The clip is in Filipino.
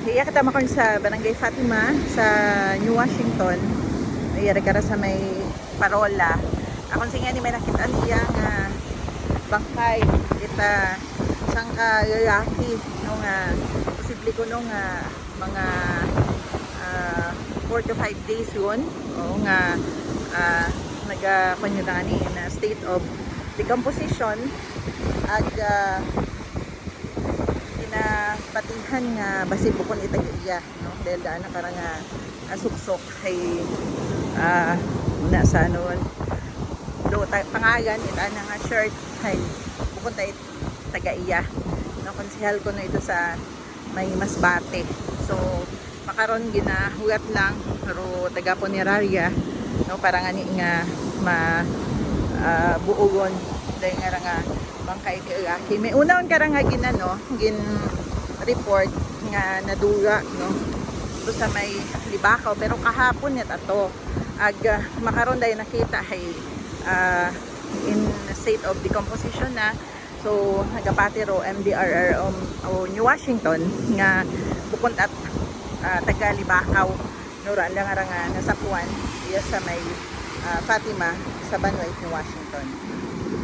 Iya kita makon sa Barangay Fatima sa New Washington. Iya kara sa may parola. Akon singa ni may nakita niya nga bangkay kita sang ka lalaki no nga posible ko no nga mga 4 to 5 days yun o nga nagapanyo ni na state of decomposition at pinapatihan nga basi bukon itag-iya no dahil daan na karang suksok ay nasa ano do pangalan ita na nga shirt ay bukon taga-iya no konsehal ko no ito sa may Masbate. So makaron ginahugat lang pero taga Punerarya no para nga ni nga buugon dahil nga bangkay kay may unang karang nga ginano gin report nga nadura no do sa may Libakaw pero kahapon net ato ag makaron dahil nakita ay in state of decomposition na. So nagapatiro MDRR o New Washington nga bukod at taga Libakaw nura lang nga nasapuan iya sa may Fatima sa Banwait, New Washington.